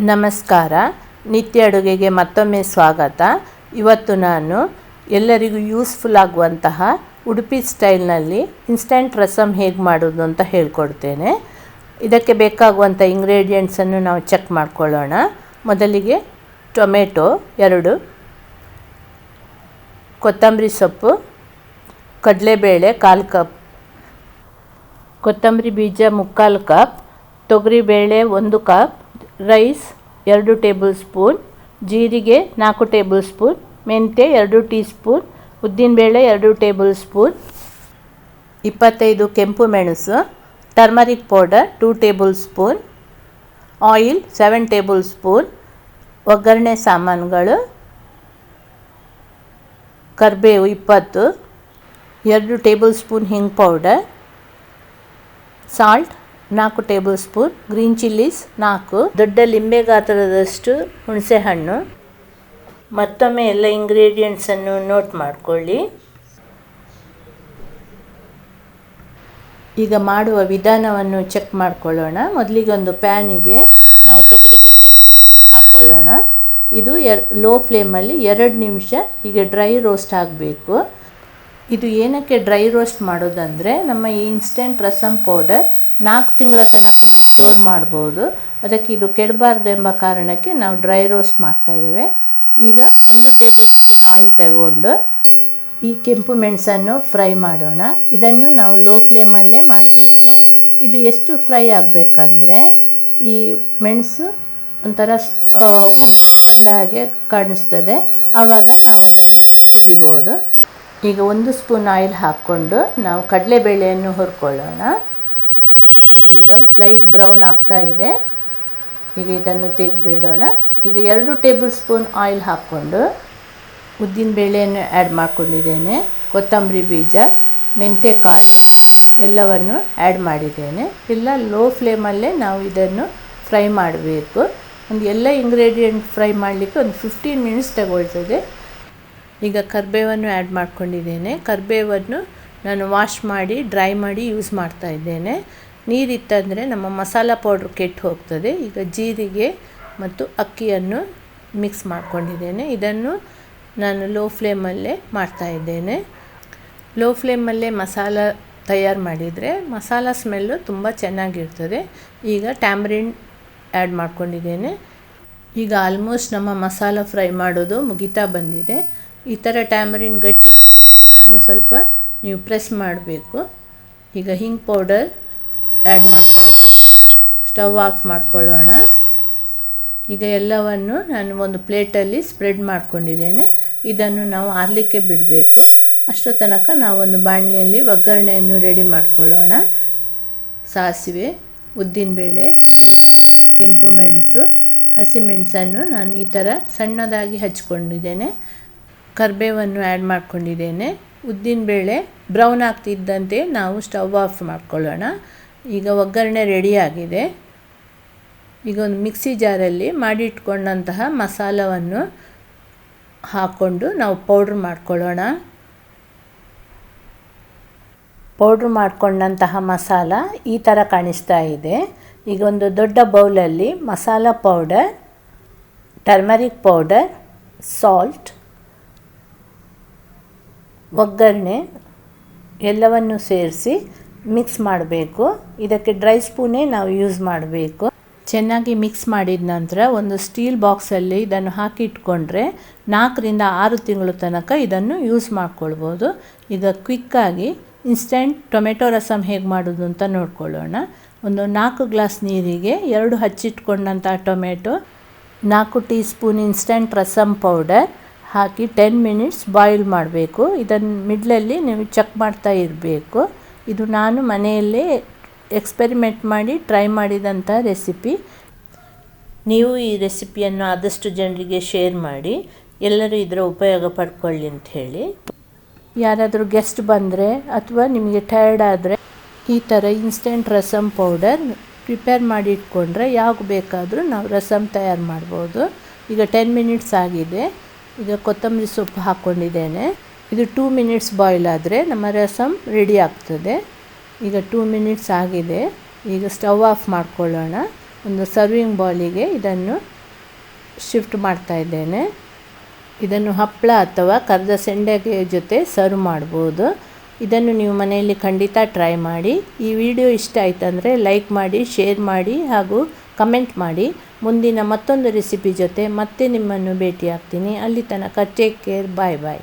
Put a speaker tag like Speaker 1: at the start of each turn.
Speaker 1: ನಮಸ್ಕಾರ. ನಿತ್ಯ ಅಡುಗೆಗೆ ಮತ್ತೊಮ್ಮೆ ಸ್ವಾಗತ. ಇವತ್ತು ನಾನು ಎಲ್ಲರಿಗೂ ಯೂಸ್ಫುಲ್ ಆಗುವಂತಹ ಉಡುಪಿ ಸ್ಟೈಲ್ನಲ್ಲಿ ಇನ್ಸ್ಟಂಟ್ ರಸಮ್ ಹೇಗೆ ಮಾಡೋದು ಅಂತ ಹೇಳ್ಕೊಡ್ತೇನೆ. ಇದಕ್ಕೆ ಬೇಕಾಗುವಂಥ ಇಂಗ್ರೀಡಿಯೆಂಟ್ಸನ್ನು ನಾವು ಚೆಕ್ ಮಾಡ್ಕೊಳ್ಳೋಣ. ಮೊದಲಿಗೆ ಟೊಮೆಟೊ 2, ಕೊತ್ತಂಬರಿ ಸೊಪ್ಪು, ಕಡಲೆಬೇಳೆ 1/4 ಕಪ್, ಕೊತ್ತಂಬರಿ ಬೀಜ 3/4 ಕಪ್, ತೊಗರಿಬೇಳೆ 1 ಕಪ್, ರೈಸ್ 2 ಟೇಬಲ್ ಸ್ಪೂನ್, ಜೀರಿಗೆ 4 ಟೇಬಲ್ ಸ್ಪೂನ್, ಮೆಂತ್ಯ 2 ಟೀ ಸ್ಪೂನ್, ಉದ್ದಿನಬೇಳೆ 2 ಟೇಬಲ್ ಸ್ಪೂನ್, 25 ಕೆಂಪು ಮೆಣಸು, turmeric powder 2 table spoon, oil 7 table spoon, ಒಗ್ಗರಣೆ ಸಾಮಾನುಗಳು ಕರಿಬೇವು 20, 2 ಟೇಬಲ್ ಸ್ಪೂನ್ ಹಿಂಗ್ powder, salt 4 table spoon, green chillies 4, ದೊಡ್ಡ ಲಿಂಬೆ ಗಾತ್ರದಷ್ಟು ಹುಣಸೆಹಣ್ಣು. ಮತ್ತೊಮ್ಮೆ ಎಲ್ಲ ಇಂಗ್ರೀಡಿಯೆಂಟ್ಸನ್ನು ನೋಟ್ ಮಾಡಿಕೊಳ್ಳಿ. ಈಗ ಮಾಡುವ ವಿಧಾನವನ್ನು ಚೆಕ್ ಮಾಡಿಕೊಳ್ಳೋಣ. ಮೊದಲಿಗೆ ಒಂದು ಪ್ಯಾನಿಗೆ ನಾವು ತೊಗರಿಬೇಳೆಯನ್ನು ಹಾಕ್ಕೊಳ್ಳೋಣ. ಇದು ಲೋ ಫ್ಲೇಮಲ್ಲಿ 2 ನಿಮಿಷ ಹೀಗೆ ಡ್ರೈ ರೋಸ್ಟ್ ಆಗಬೇಕು. ಇದು ಏನಕ್ಕೆ ಡ್ರೈ ರೋಸ್ಟ್ ಮಾಡೋದಂದರೆ ನಮ್ಮ ಈ ಇನ್ಸ್ಟೆಂಟ್ ರಸಮ್ ಪೌಡರ್ 4 ತಿಂಗಳ ತನಕ ಸ್ಟೋರ್ ಮಾಡ್ಬೋದು. ಅದಕ್ಕೆ ಇದು ಕೆಡಬಾರ್ದು ಎಂಬ ಕಾರಣಕ್ಕೆ ನಾವು ಡ್ರೈ ರೋಸ್ಟ್ ಮಾಡ್ತಾಯಿದ್ದೇವೆ. ಈಗ 1 ಟೇಬಲ್ ಸ್ಪೂನ್ ಆಯಿಲ್ ತಗೊಂಡು ಈ ಕೆಂಪು ಮೆಣಸನ್ನು ಫ್ರೈ ಮಾಡೋಣ. ಇದನ್ನು ನಾವು ಲೋ ಫ್ಲೇಮಲ್ಲೇ ಮಾಡಬೇಕು. ಇದು ಎಷ್ಟು ಫ್ರೈ ಆಗಬೇಕಂದ್ರೆ ಈ ಮೆಣಸು ಒಂಥರ ಉಬ್ಬಿ ಬಂದ ಹಾಗೆ ಕಾಣಿಸ್ತದೆ, ಆವಾಗ ನಾವು ಅದನ್ನು ತೆಗಿಬೋದು. ಈಗ 1 ಸ್ಪೂನ್ ಆಯಿಲ್ ಹಾಕ್ಕೊಂಡು ನಾವು ಕಡಲೆಬೇಳೆಯನ್ನು ಹುರ್ಕೊಳ್ಳೋಣ. ಇದೀಗ ಲೈಟ್ ಬ್ರೌನ್ ಆಗ್ತಾ ಇದೆ. ಈಗ ಇದನ್ನು ತೆಗೆದಿಡೋಣ. ಈಗ 2 ಟೇಬಲ್ ಸ್ಪೂನ್ ಆಯಿಲ್ ಹಾಕ್ಕೊಂಡು ಉದ್ದಿನಬೇಳೆಯನ್ನು ಆ್ಯಡ್ ಮಾಡ್ಕೊಂಡಿದ್ದೇನೆ. ಕೊತ್ತಂಬರಿ ಬೀಜ, ಮೆಂತ್ಯ ಕಾಳು ಎಲ್ಲವನ್ನು ಆ್ಯಡ್ ಮಾಡಿದ್ದೇನೆ. ಎಲ್ಲ ಲೋ ಫ್ಲೇಮಲ್ಲೇ ನಾವು ಇದನ್ನು ಫ್ರೈ ಮಾಡಬೇಕು. ಎಲ್ಲ ಇಂಗ್ರೀಡಿಯೆಂಟ್ ಫ್ರೈ ಮಾಡಲಿಕ್ಕೆ ಒಂದು 15 ಮಿನಿಟ್ಸ್ ತಗೊಳ್ತದೆ. ಈಗ ಕರಿಬೇವನ್ನು ಆ್ಯಡ್ ಮಾಡ್ಕೊಂಡಿದ್ದೇನೆ. ಕರಿಬೇವನ್ನು ನಾನು ವಾಶ್ ಮಾಡಿ ಡ್ರೈ ಮಾಡಿ ಯೂಸ್ ಮಾಡ್ತಾ ಇದ್ದೇನೆ. ನೀರಿತ್ತಂದರೆ ನಮ್ಮ ಮಸಾಲ ಪೌಡ್ರ್ ಕೆಟ್ಟು ಹೋಗ್ತದೆ. ಈಗ ಜೀರಿಗೆ ಮತ್ತು ಅಕ್ಕಿಯನ್ನು ಮಿಕ್ಸ್ ಮಾಡ್ಕೊಂಡಿದ್ದೇನೆ. ಇದನ್ನು ನಾನು ಲೋ ಫ್ಲೇಮಲ್ಲೇ ಮಾಡ್ತಾಯಿದ್ದೇನೆ. ಲೋ ಫ್ಲೇಮಲ್ಲೇ ಮಸಾಲ ತಯಾರು ಮಾಡಿದರೆ ಮಸಾಲ ಸ್ಮೆಲ್ಲು ತುಂಬ ಚೆನ್ನಾಗಿರ್ತದೆ. ಈಗ ಟ್ಯಾಮ್ರಿನ್ ಆ್ಯಡ್ ಮಾಡ್ಕೊಂಡಿದ್ದೇನೆ. ಈಗ ಆಲ್ಮೋಸ್ಟ್ ನಮ್ಮ ಮಸಾಲ ಫ್ರೈ ಮಾಡೋದು ಮುಗಿತಾ ಬಂದಿದೆ. ಈ ಥರ ಟ್ಯಾಮರಿನ್ ಗಟ್ಟಿ ಇತ್ತಂದರೆ ಇದನ್ನು ಸ್ವಲ್ಪ ನೀವು ಪ್ರೆಸ್ ಮಾಡಬೇಕು. ಈಗ ಹಿಂಗ್ ಪೌಡರ್ ಆ್ಯಡ್ ಮಾಡ್ತಾ ಇದ್ದೇನೆ. ಸ್ಟವ್ ಆಫ್ ಮಾಡ್ಕೊಳ್ಳೋಣ. ಈಗ ಎಲ್ಲವನ್ನು ನಾನು ಒಂದು ಪ್ಲೇಟಲ್ಲಿ ಸ್ಪ್ರೆಡ್ ಮಾಡ್ಕೊಂಡಿದ್ದೇನೆ. ಇದನ್ನು ನಾವು ಆರಲಿಕ್ಕೆ ಬಿಡಬೇಕು. ಅಷ್ಟೋ ತನಕ ನಾವು ಒಂದು ಬಾಣಲೆಯಲ್ಲಿ ಒಗ್ಗರಣೆಯನ್ನು ರೆಡಿ ಮಾಡ್ಕೊಳ್ಳೋಣ. ಸಾಸಿವೆ, ಉದ್ದಿನಬೇಳೆ, ಜೀರಿಗೆ, ಕೆಂಪು ಮೆಣಸು, ಹಸಿಮೆಣಸನ್ನು ನಾನು ಈ ಥರ ಸಣ್ಣದಾಗಿ ಹಚ್ಕೊಂಡಿದ್ದೇನೆ. ಕರಿಬೇವನ್ನು ಆ್ಯಡ್ ಮಾಡ್ಕೊಂಡಿದ್ದೇನೆ. ಉದ್ದಿನಬೇಳೆ ಬ್ರೌನ್ ಆಗ್ತಿದ್ದಂತೆ ನಾವು ಸ್ಟವ್ ಆಫ್ ಮಾಡ್ಕೊಳ್ಳೋಣ. ಈಗ ಒಗ್ಗರಣೆ ರೆಡಿಯಾಗಿದೆ. ಈಗ ಒಂದು ಮಿಕ್ಸಿ ಜಾರಲ್ಲಿ ಮಾಡಿಟ್ಕೊಂಡಂತಹ ಮಸಾಲವನ್ನು ಹಾಕ್ಕೊಂಡು ನಾವು ಪೌಡ್ರ್ ಮಾಡ್ಕೊಳ್ಳೋಣ. ಪೌಡ್ರ್ ಮಾಡಿಕೊಂಡಂತಹ ಮಸಾಲ ಈ ಥರ ಕಾಣಿಸ್ತಾ ಇದೆ. ಈಗ ಒಂದು ದೊಡ್ಡ ಬೌಲಲ್ಲಿ masala powder, turmeric powder, salt, ಒಗ್ಗರಣೆ ಎಲ್ಲವನ್ನು ಸೇರಿಸಿ ಮಿಕ್ಸ್ ಮಾಡಬೇಕು. ಇದಕ್ಕೆ ಡ್ರೈ ಸ್ಪೂನೇ ನಾವು ಯೂಸ್ ಮಾಡಬೇಕು. ಚೆನ್ನಾಗಿ ಮಿಕ್ಸ್ ಮಾಡಿದ ನಂತರ ಒಂದು ಸ್ಟೀಲ್ ಬಾಕ್ಸಲ್ಲಿ ಇದನ್ನು ಹಾಕಿ ಇಟ್ಕೊಂಡ್ರೆ 4 ರಿಂದ 6 ತಿಂಗಳ ತನಕ ಇದನ್ನು ಯೂಸ್ ಮಾಡ್ಕೊಳ್ಬೋದು. ಈಗ ಕ್ವಿಕ್ಕಾಗಿ ಇನ್ಸ್ಟೆಂಟ್ ಟೊಮೆಟೊ ರಸಮ್ ಹೇಗೆ ಮಾಡೋದು ಅಂತ ನೋಡ್ಕೊಳ್ಳೋಣ. ಒಂದು 4 ಗ್ಲಾಸ್ ನೀರಿಗೆ 2 ಹಚ್ಚಿಟ್ಕೊಂಡಂಥ tomato, 4 teaspoon instant rasam powder ಹಾಕಿ 10 ಮಿನಿಟ್ಸ್ ಬಾಯ್ಲ್ ಮಾಡಬೇಕು. ಇದನ್ನು ಮಿಡ್ಲಲ್ಲಿ ನೀವು ಚೆಕ್ ಮಾಡ್ತಾ ಇರಬೇಕು. ಇದು ನಾನು ಮನೆಯಲ್ಲೇ ಎಕ್ಸ್ಪೆರಿಮೆಂಟ್ ಮಾಡಿ ಟ್ರೈ ಮಾಡಿದಂಥ ರೆಸಿಪಿ. ನೀವು ಈ ರೆಸಿಪಿಯನ್ನು ಆದಷ್ಟು ಜನರಿಗೆ ಶೇರ್ ಮಾಡಿ, ಎಲ್ಲರೂ ಇದರ ಉಪಯೋಗ ಪಡ್ಕೊಳ್ಳಿ ಅಂತ ಹೇಳಿ. ಯಾರಾದರೂ ಗೆಸ್ಟ್ ಬಂದರೆ ಅಥವಾ ನಿಮಗೆ ಟಯರ್ಡ್ ಆದರೆ ಈ ಥರ ಇನ್ಸ್ಟೆಂಟ್ ರಸಮ್ ಪೌಡರ್ ಪ್ರಿಪೇರ್ ಮಾಡಿ ಇಟ್ಕೊಂಡ್ರೆ ಯಾವಾಗ ಬೇಕಾದರೂ ನಾವು ರಸಮ್ ತಯಾರು ಮಾಡ್ಬೋದು. ಈಗ 10 ಮಿನಿಟ್ಸ್ ಆಗಿದೆ. ಈಗ ಕೊತ್ತಂಬರಿ ಸೊಪ್ಪು ಹಾಕ್ಕೊಂಡಿದ್ದೇನೆ. ಇದು 2 ಮಿನಿಟ್ಸ್ ಬಾಯ್ಲ್ ಆದರೆ ನಮ್ಮ ರಸಮ್ ರೆಡಿ ಆಗ್ತದೆ. ಈಗ 2 ಮಿನಿಟ್ಸ್ ಆಗಿದೆ. ಈಗ ಸ್ಟವ್ ಆಫ್ ಮಾಡ್ಕೊಳ್ಳೋಣ. ಒಂದು ಸರ್ವಿಂಗ್ ಬೌಲಿಗೆ ಇದನ್ನು ಶಿಫ್ಟ್ ಮಾಡ್ತಾ ಇದ್ದೇನೆ. ಇದನ್ನು ಹಪ್ಪಳ ಅಥವಾ ಕರಿದ ಸೆಂಡೆಗೆ ಜೊತೆ ಸರ್ವ್ ಮಾಡ್ಬೋದು. ಇದನ್ನು ನೀವು ಮನೆಯಲ್ಲಿ ಖಂಡಿತ ಟ್ರೈ ಮಾಡಿ. ಈ ವಿಡಿಯೋ ಇಷ್ಟ ಆಯ್ತಂದರೆ ಲೈಕ್ ಮಾಡಿ, ಶೇರ್ ಮಾಡಿ ಹಾಗೂ ಕಮೆಂಟ್ ಮಾಡಿ. ಮುಂದಿನ ಮತ್ತೊಂದು ರೆಸಿಪಿ ಜೊತೆ ಮತ್ತೆ ನಿಮ್ಮನ್ನು ಭೇಟಿ ಆಗ್ತೀನಿ. ಅಲ್ಲಿ ತನಕ ಟೇಕ್ ಕೇರ್. ಬಾಯ್ ಬಾಯ್.